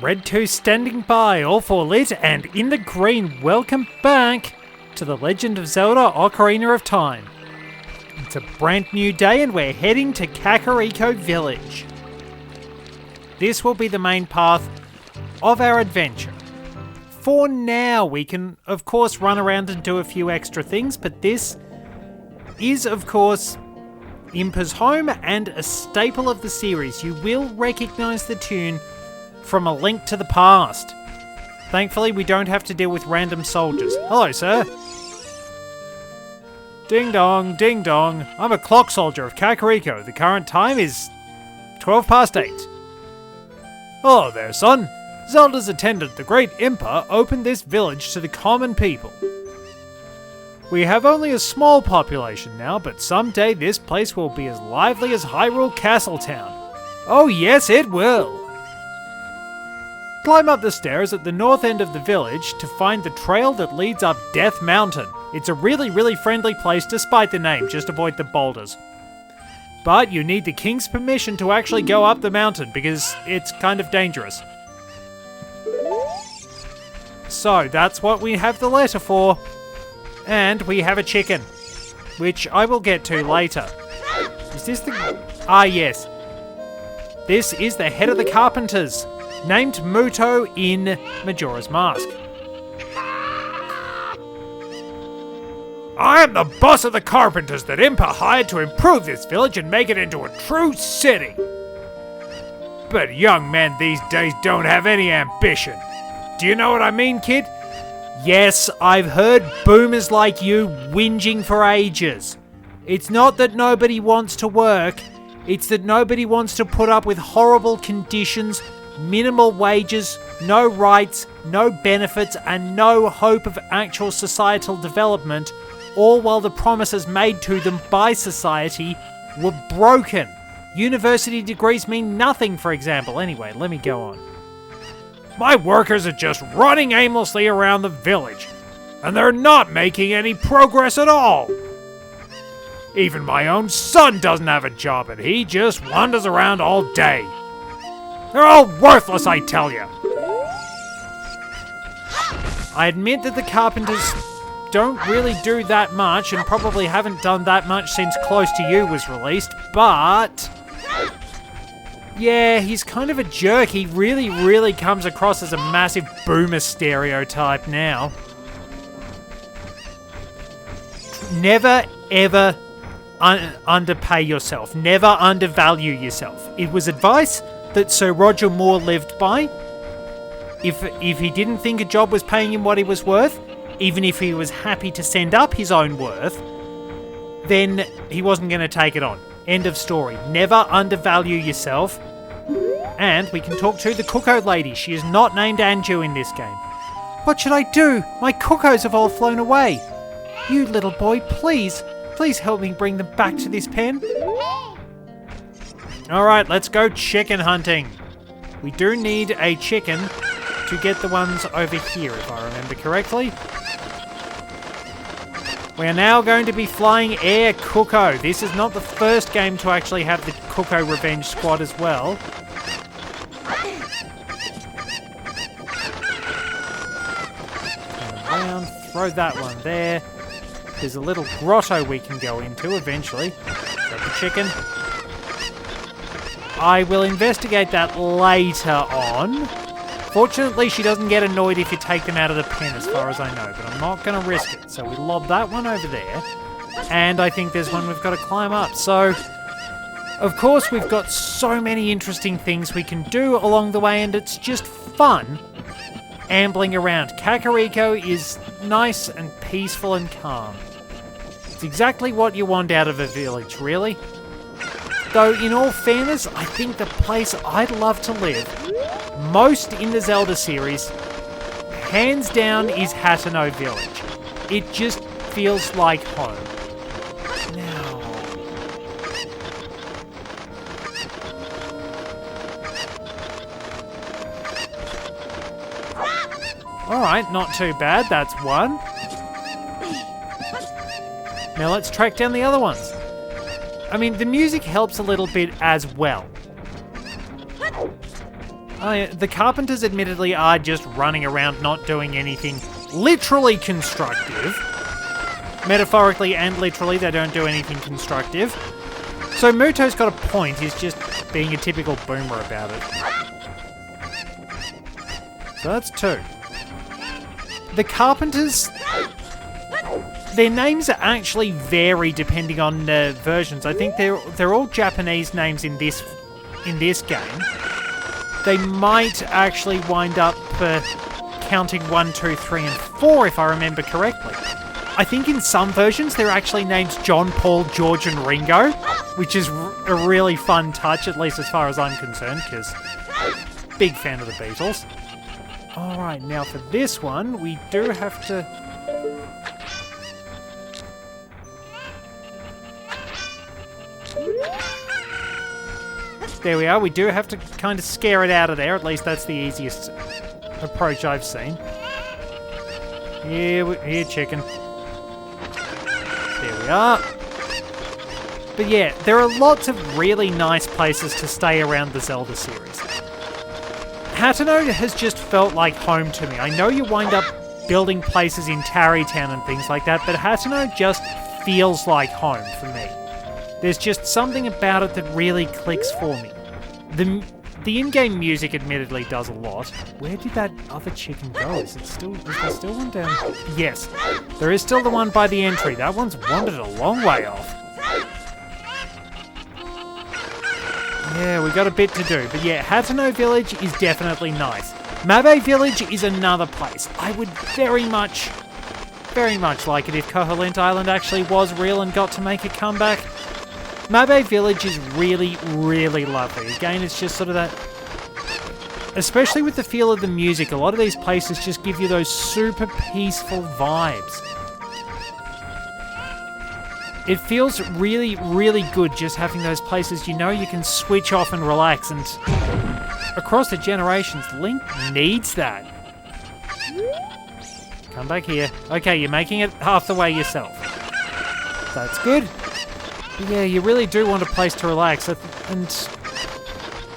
Red 2 standing by, all for lit and in the green. Welcome back to The Legend of Zelda Ocarina of Time. It's a brand new day and we're heading to Kakariko Village. This will be the main path of our adventure. For now, we can of course run around and do a few extra things, but this is of course Impa's home and a staple of the series. You will recognise the tune from A Link to the Past. Thankfully, we don't have to deal with random soldiers. Hello, sir. Ding dong, ding dong. I'm a clock soldier of Kakariko. The current time is 12 past 8. Hello there, son. Zelda's attendant, the great Impa, opened this village to the common people. We have only a small population now, but someday this place will be as lively as Hyrule Castletown. Oh yes, it will! Climb up the stairs at the north end of the village to find the trail that leads up Death Mountain. It's a really friendly place despite the name, just avoid the boulders. But you need the king's permission to actually go up the mountain because it's kind of dangerous. So that's what we have the letter for. And we have a chicken, which I will get to later. Is this the... Ah, yes. This is the head of the carpenters, named Muto in Majora's Mask. I am the boss of the carpenters that Impa hired to improve this village and make it into a true city. But young men these days don't have any ambition. Do you know what I mean, kid? Yes, I've heard boomers like you whinging for ages. It's not that nobody wants to work, it's that nobody wants to put up with horrible conditions, minimal wages, no rights, no benefits, and no hope of actual societal development, all while the promises made to them by society were broken. University degrees mean nothing, for example. Anyway, let me go on. My workers are just running aimlessly around the village, and they're not making any progress at all. Even my own son doesn't have a job, and he just wanders around all day. They're all worthless, I tell you. I admit that the carpenters don't really do that much, and probably haven't done that much since Close to You was released, but... yeah, he's kind of a jerk. He really comes across as a massive boomer stereotype now. Never, ever underpay yourself. Never undervalue yourself. It was advice that Sir Roger Moore lived by. If he didn't think a job was paying him what he was worth, even if he was happy to send up his own worth, then he wasn't going to take it on. End of story. Never undervalue yourself. And we can talk to the Cuckoo lady. She is not named Anju in this game. What should I do? My cuckoos have all flown away. You little boy, please help me bring them back to this pen. Alright, let's go chicken hunting. We do need a chicken to get the ones over here, if I remember correctly. We are now going to be flying Air Cuckoo. This is not the first game to actually have the Cuckoo Revenge Squad as well. Turn around, throw that one there. There's a little grotto we can go into eventually. Grab the chicken. I will investigate that later on. Fortunately, she doesn't get annoyed if you take them out of the pen, as far as I know, but I'm not going to risk it. So we lob that one over there, and I think there's one we've got to climb up. So, of course, we've got so many interesting things we can do along the way, and it's just fun ambling around. Kakariko is nice and peaceful and calm. It's exactly what you want out of a village, really. Though, in all fairness, I think the place I'd love to live most in the Zelda series, hands down, is Hateno Village. It just feels like home. Now... alright, not too bad, that's one. Now let's track down the other ones. I mean, the music helps a little bit as well. The carpenters admittedly are just running around not doing anything literally constructive. Metaphorically and literally, they don't do anything constructive. So Muto's got a point, he's just being a typical boomer about it. So that's 2. The carpenters, their names actually vary depending on versions. I think they're all Japanese names in this game. They might actually wind up counting 1, 2, 3, and 4 if I remember correctly. I think in some versions they're actually named John, Paul, George, and Ringo, which is a really fun touch, at least as far as I'm concerned, because big fan of the Beatles. Alright, now for this one, we do have to... There we are, we do have to kind of scare it out of there, at least that's the easiest approach I've seen. Here, chicken. There we are. But yeah, there are lots of really nice places to stay around the Zelda series. Hateno has just felt like home to me. I know you wind up building places in Tarrytown and things like that, but Hateno just feels like home for me. There's just something about it that really clicks for me. The in-game music admittedly does a lot. Where did that other chicken go? Is there still one down here? Yes, there is still the one by the entry. That one's wandered a long way off. Yeah, we got a bit to do. But yeah, Hateno Village is definitely nice. Mabe Village is another place. I would very much like it if Koholint Island actually was real and got to make a comeback. Mabe Village is really, really lovely. Again, it's just sort of that... Especially with the feel of the music, a lot of these places just give you those super peaceful vibes. It feels really, really good just having those places you know you can switch off and relax, and across the generations, Link needs that. Come back here. Okay, you're making it half the way yourself. That's good. Yeah, you really do want a place to relax, and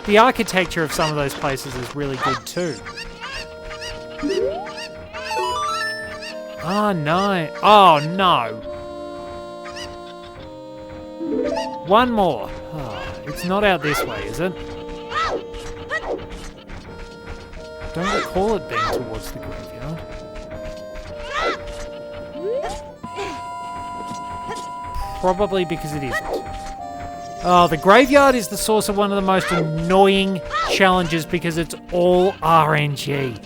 the architecture of some of those places is really good too. Oh no. Oh no. One more. Oh, it's not out this way, is it? Don't recall it being towards the graveyard. Probably because it isn't. Oh, the graveyard is the source of one of the most annoying challenges because it's all RNG.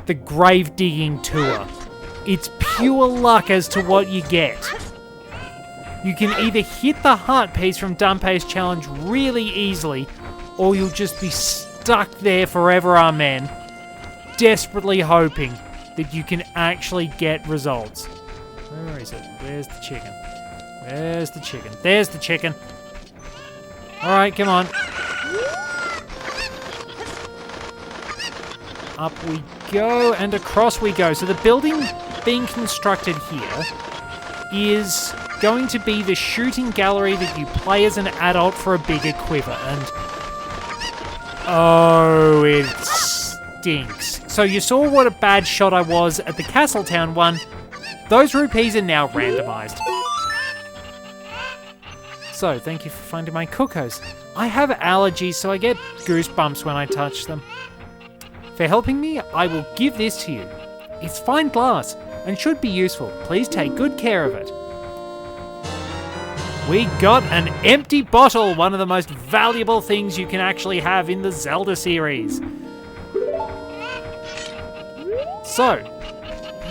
The grave digging tour. It's pure luck as to what you get. You can either hit the heart piece from Dunpay's challenge really easily, or you'll just be stuck there forever, amen, desperately hoping that you can actually get results. Where is it? Where's the chicken? Where's the chicken? There's the chicken. Alright, come on. Up we go, and across we go. So the building being constructed here is going to be the shooting gallery that you play as an adult for a bigger quiver, and oh, it stinks. So you saw what a bad shot I was at the Castletown one. Those rupees are now randomized. So, thank you for finding my Cuckoos. I have allergies, so I get goosebumps when I touch them. For helping me, I will give this to you. It's fine glass and should be useful. Please take good care of it. We got an empty bottle, one of the most valuable things you can actually have in the Zelda series. So,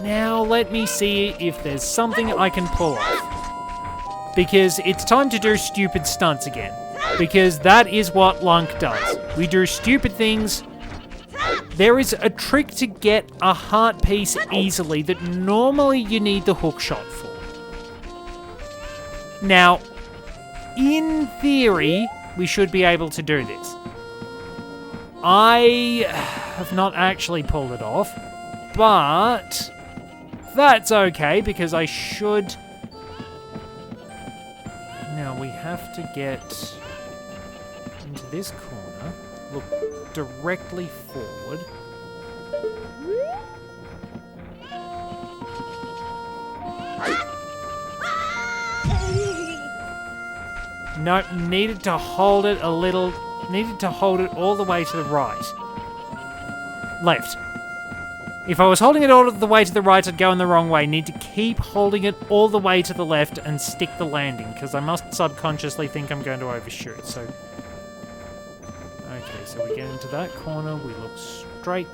now let me see if there's something I can pull off. Because it's time to do stupid stunts again. Because that is what Lunk does. We do stupid things. There is a trick to get a heart piece easily that normally you need the hook shot for. Now, in theory, we should be able to do this. I have not actually pulled it off, but that's okay because I should... Now we have to get into this corner. look directly forward. No, needed to hold it a little. Needed to hold it all the way to the right. Left. If I was holding it all the way to the right, I'd go in the wrong way. Need to keep holding it all the way to the left and stick the landing, because I must subconsciously think I'm going to overshoot. So, okay, so we get into that corner. We look straight.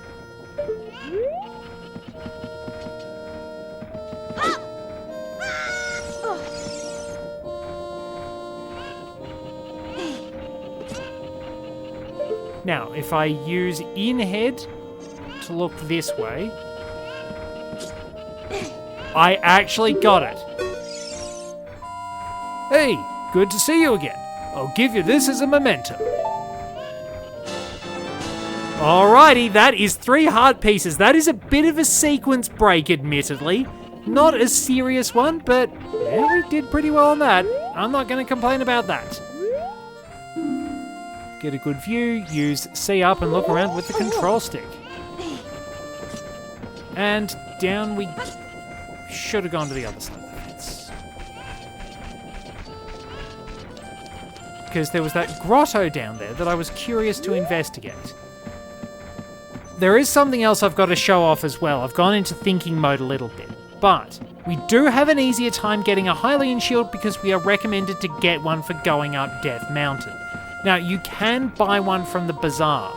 Now, if I use in-head to look this way, I actually got it. Hey, good to see you again. I'll give you this as a memento. Alrighty, that is 3 heart pieces. That is a bit of a sequence break, admittedly. Not a serious one, but yeah, we did pretty well on that. I'm not going to complain about that. Get a good view, use C up and look around with the control stick. And down we should have gone to the other side of the fence. Because there was that grotto down there that I was curious to investigate. There is something else I've got to show off as well. I've gone into thinking mode a little bit. But we do have an easier time getting a Hylian shield because we are recommended to get one for going up Death Mountain. Now, you can buy one from the bazaar.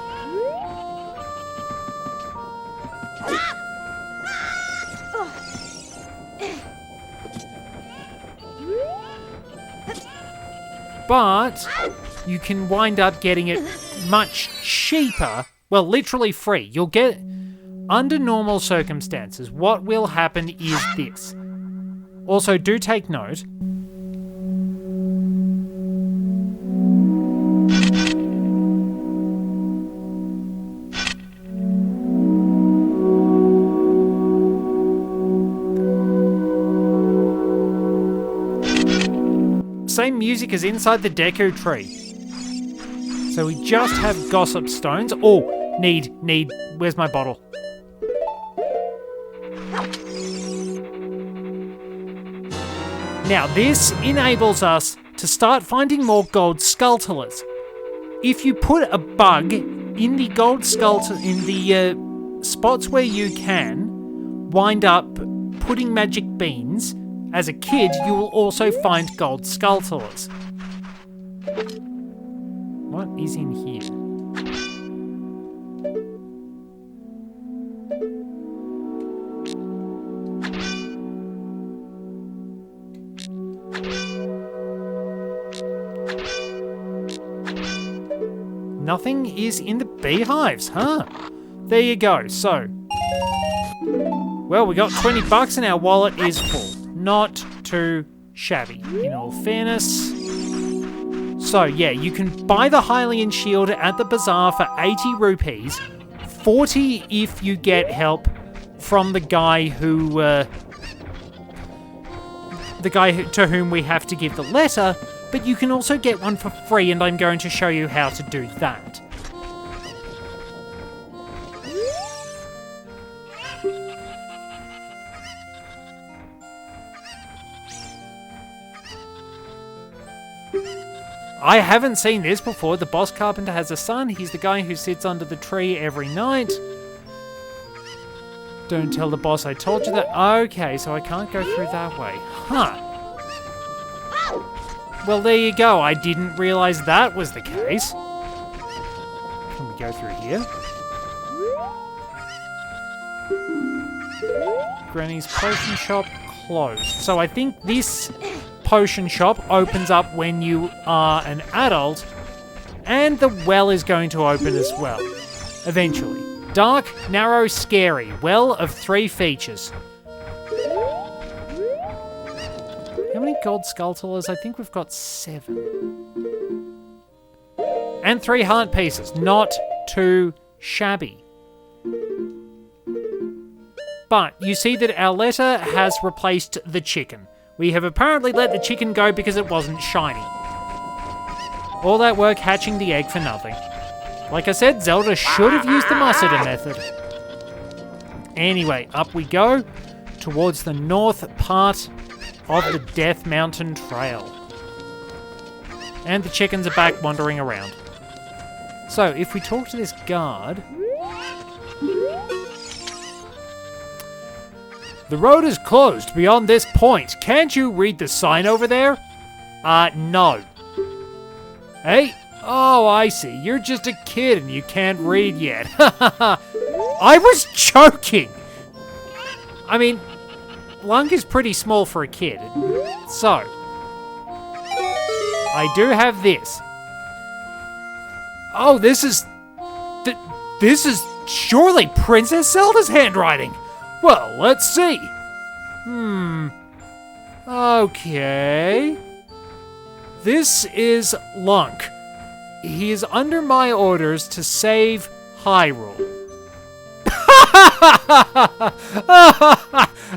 But you can wind up getting it much cheaper. Well, literally free. You'll get, under normal circumstances, what will happen is this. Also, do take note. Same music as inside the Deku tree. So we just have gossip stones. Oh, need, where's my bottle? Now this enables us to start finding more gold skulltulas. If you put a bug in the gold in the spots where you can wind up putting magic beans, as a kid, you will also find gold skulltulas. What is in here? Nothing is in the beehives, huh? There you go. So, well, we got 20 bucks and our wallet is full. Not too shabby, in all fairness. So yeah, you can buy the Hylian shield at the bazaar for 80 rupees, 40 if you get help from the guy to whom we have to give the letter, but you can also get one for free, and I'm going to show you how to do that. I haven't seen this before. The boss carpenter has a son. He's the guy who sits under the tree every night. Don't tell the boss I told you that. Okay, so I can't go through that way. Huh. Well, there you go. I didn't realize that was the case. Can we go through here? Granny's potion shop closed. So I think this potion shop opens up when you are an adult, and the well is going to open as well, eventually. Dark, narrow, scary. Well of 3 features. How many gold skulltulas? I think we've got 7. And 3 heart pieces. Not too shabby. But you see that our letter has replaced the chicken. We have apparently let the chicken go because it wasn't shiny. All that work hatching the egg for nothing. Like I said, Zelda should have used the Masada method. Anyway, up we go towards the north part of the Death Mountain Trail. And the chickens are back wandering around. So, if we talk to this guard... The road is closed beyond this point. Can't you read the sign over there? No. Hey? Oh, I see. You're just a kid and you can't read yet. I was joking! I mean, Lunk is pretty small for a kid. So, I do have this. Oh, this is... This is surely Princess Zelda's handwriting. Well, let's see. Okay. This is Lunk. He is under my orders to save Hyrule.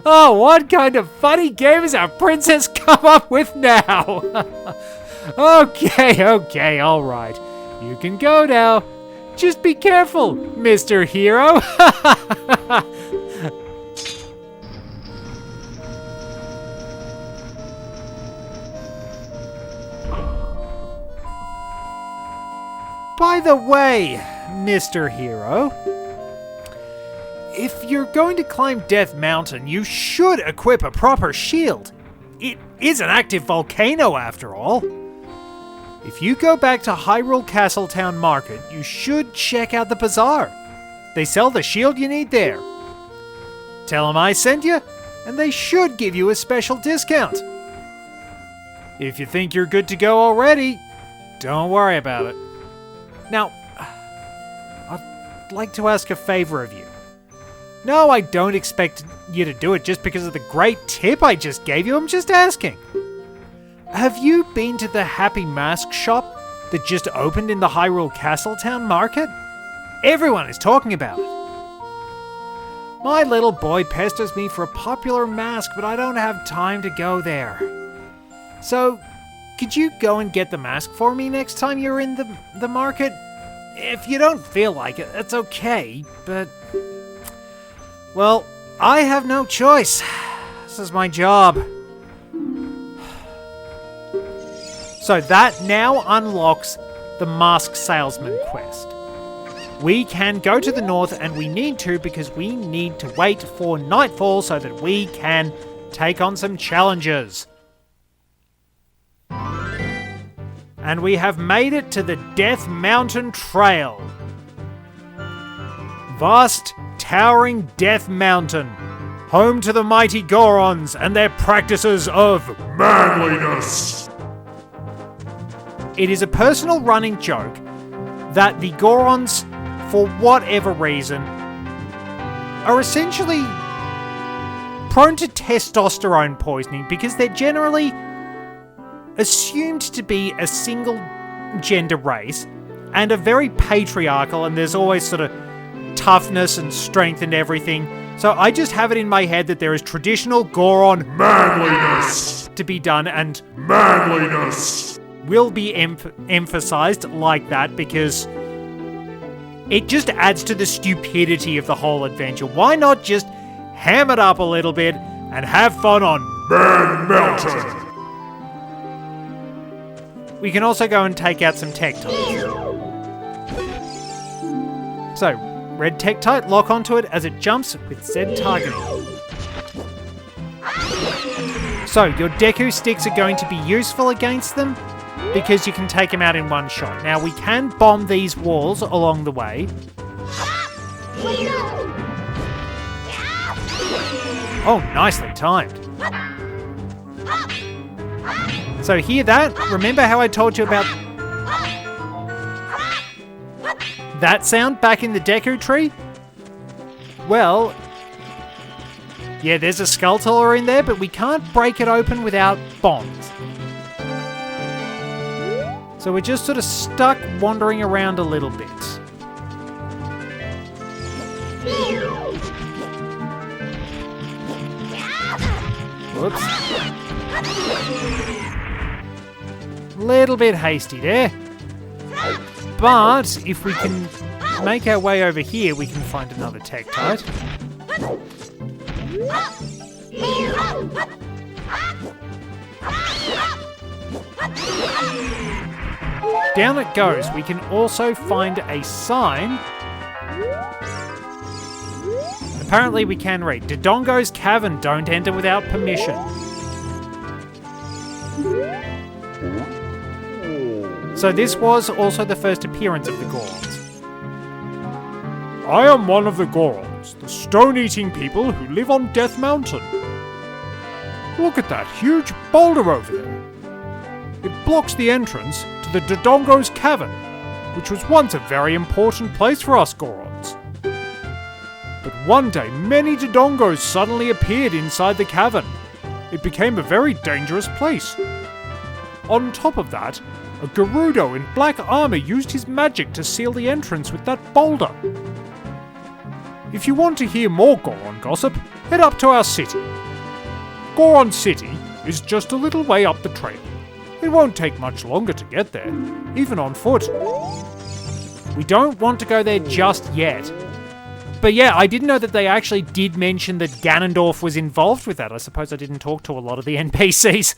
Oh, what kind of funny game has our princess come up with now? Okay, alright. You can go now. Just be careful, Mr. Hero. By the way, Mr. Hero, if you're going to climb Death Mountain, you should equip a proper shield. It is an active volcano after all. If you go back to Hyrule Castletown Market, you should check out the bazaar. They sell the shield you need there. Tell them I sent you, and they should give you a special discount. If you think you're good to go already, don't worry about it. Now, I'd like to ask a favor of you. No, I don't expect you to do it just because of the great tip I just gave you. I'm just asking. Have you been to the Happy Mask shop that just opened in the Hyrule Castletown Market? Everyone is talking about it. My little boy pesters me for a popular mask, but I don't have time to go there. So, could you go and get the mask for me next time you're in the market? If you don't feel like it, that's okay, but... Well, I have no choice. This is my job. So that now unlocks the Mask Salesman quest. We can go to the north, and we need to because we need to wait for nightfall so that we can take on some challenges. And we have made it to the Death Mountain Trail. Vast, towering Death Mountain, home to the mighty Gorons and their practices of manliness. It is a personal running joke that the Gorons, for whatever reason, are essentially prone to testosterone poisoning because they're generally assumed to be a single gender race and are very patriarchal, and there's always sort of toughness and strength and everything. So I just have it in my head that there is traditional Goron manliness to be done, and manliness will be emphasized like that because it just adds to the stupidity of the whole adventure. Why not just ham it up a little bit and have fun on Man Mountain? We can also go and take out some Tektites. So, red Tektite, lock onto it as it jumps with Z targeting. So, your Deku sticks are going to be useful against them because you can take them out in one shot. Now, we can bomb these walls along the way. Oh, nicely timed. So hear that? Remember how I told you about that sound back in the Deku tree? Well, yeah, there's a Skulltula in there, but we can't break it open without bombs. So we're just sort of stuck wandering around a little bit. Whoops. Little bit hasty there. But if we can make our way over here, we can find another Tektite. Down it goes. We can also find a sign. Apparently we can read, Dodongo's Cavern, don't enter without permission. So this was also the first appearance of the Gorons. I am one of the Gorons, the stone-eating people who live on Death Mountain. Look at that huge boulder over there. It blocks the entrance to the Dodongo's Cavern, which was once a very important place for us Gorons. But one day, many Dodongos suddenly appeared inside the cavern. It became a very dangerous place. On top of that, a Gerudo in black armor used his magic to seal the entrance with that boulder. If you want to hear more Goron gossip, head up to our city. Goron City is just a little way up the trail. It won't take much longer to get there, even on foot. We don't want to go there just yet. But yeah, I didn't know that they actually did mention that Ganondorf was involved with that. I suppose I didn't talk to a lot of the NPCs.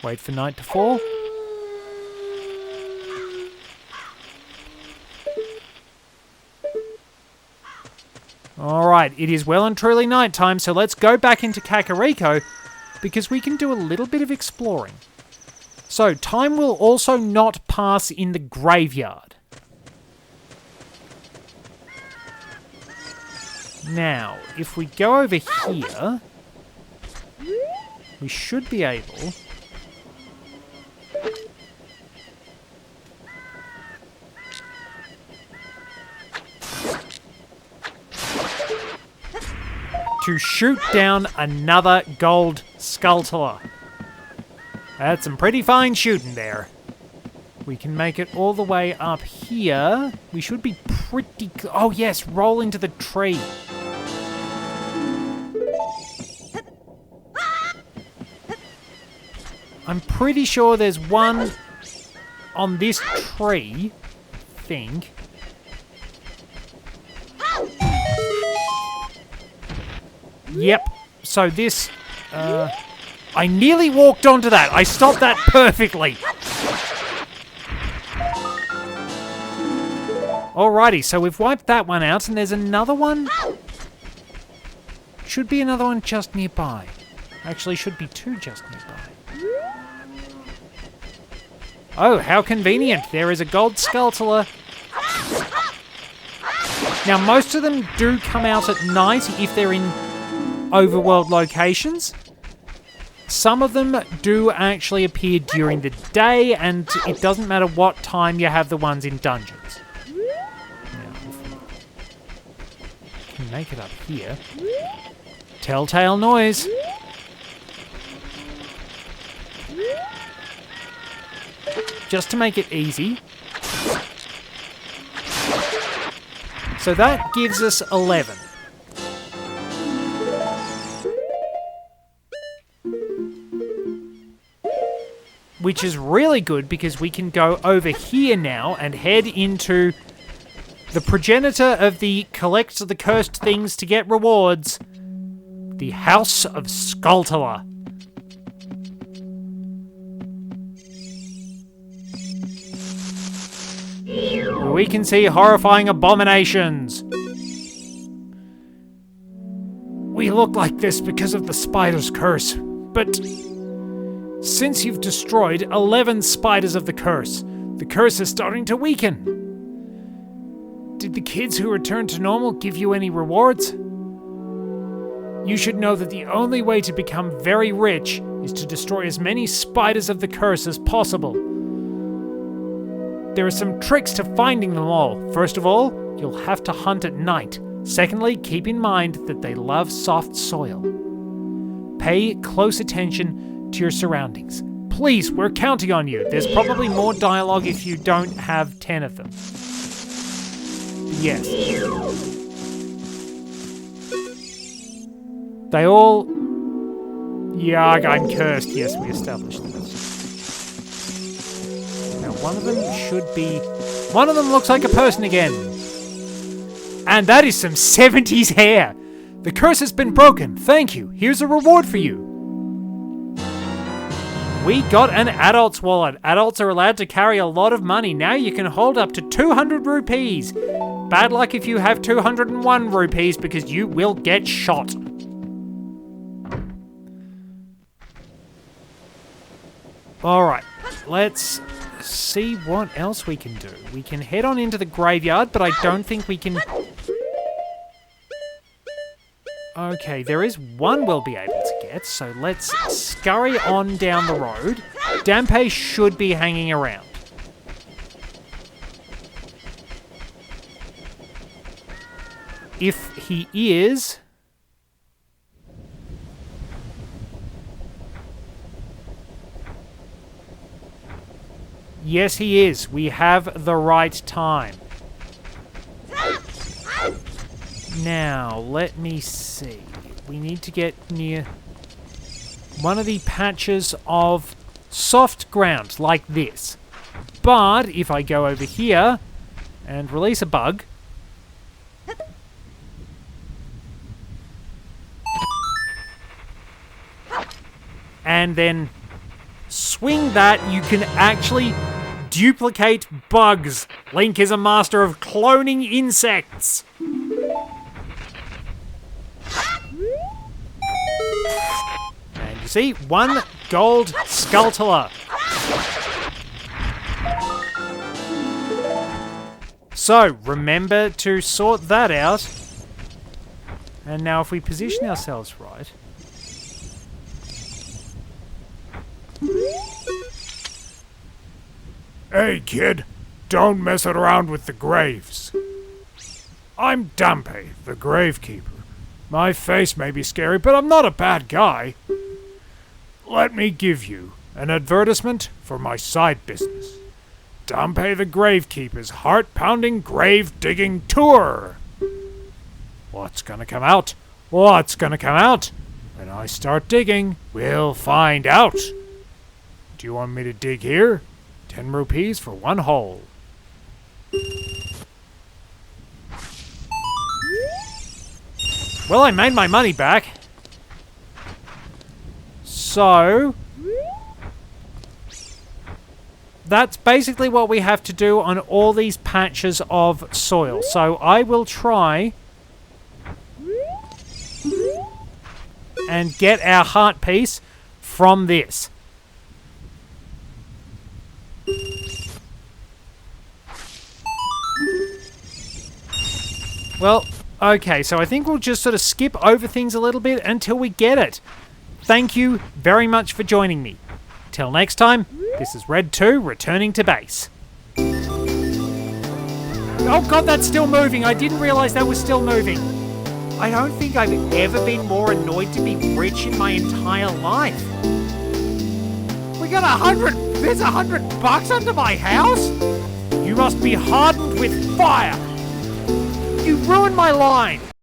Wait for night to fall. Alright, it is well and truly nighttime, so let's go back into Kakariko because we can do a little bit of exploring. So, time will also not pass in the graveyard. Now, if we go over here, we should be able to shoot down another gold Skulltula. That's some pretty fine shooting there. We can make it all the way up here. We should be pretty... Oh yes, roll into the tree. I'm pretty sure there's one on this tree, I think. Yep, so this... I nearly walked onto that. I stopped that perfectly. Alrighty, so we've wiped that one out, and there's another one. Should be another one just nearby. Actually, should be two just nearby. Oh, how convenient. There is a gold Skulltula. Now, most of them do come out at night if they're in overworld locations. Some of them do actually appear during the day, and it doesn't matter what time you have the ones in dungeons. Now, if we can make it up here. Telltale noise. Just to make it easy. So that gives us 11. Which is really good because we can go over here now and head into the progenitor of the collect the cursed things to get rewards, the House of Skulltula. Where we can see horrifying abominations. We look like this because of the spider's curse, but since you've destroyed 11 spiders of the curse is starting to weaken. Did the kids who returned to normal give you any rewards? You should know that the only way to become very rich is to destroy as many spiders of the curse as possible. There are some tricks to finding them all. First of all, you'll have to hunt at night. Secondly, keep in mind that they love soft soil. Pay close attention to your surroundings. Please, we're counting on you. There's probably more dialogue if you don't have 10 of them. Yes. They all... Yeah, I'm cursed. Yes, we established this. one of them should be... One of them looks like a person again. And that is some 70s hair. The curse has been broken. Thank you. Here's a reward for you. We got an adult's wallet. Adults are allowed to carry a lot of money. Now you can hold up to 200 rupees. Bad luck if you have 201 rupees because you will get shot. Alright, let's see what else we can do. We can head on into the graveyard, but I don't think we can... Okay, there is one we'll be able to get, so let's scurry on down the road. Dampe should be hanging around. If he is... Yes, he is. We have the right time. Now, let me see. We need to get near one of the patches of soft ground, like this. But if I go over here and release a bug... and then swing that, you can actually duplicate bugs. Link is a master of cloning insects. And you see, 1 gold Skulltula. So, remember to sort that out. And now if we position ourselves right... Hey, kid, don't mess it around with the graves. I'm Dampe, the gravekeeper. My face may be scary, but I'm not a bad guy. Let me give you an advertisement for my side business. Dampe the Gravekeeper's heart-pounding grave-digging tour. What's gonna come out? What's gonna come out? When I start digging, we'll find out. Do you want me to dig here? 10 rupees for 1 hole. Well, I made my money back. So... that's basically what we have to do on all these patches of soil. So I will try... and get our heart piece from this. Well, okay, so I think we'll just sort of skip over things a little bit until we get it. Thank you very much for joining me. Till next time, this is Red 2 returning to base. Oh god, that's still moving. I didn't realize that was still moving. I don't think I've ever been more annoyed to be rich in my entire life. We got there's $100 under my house? You must be hardened with fire. You ruined my line.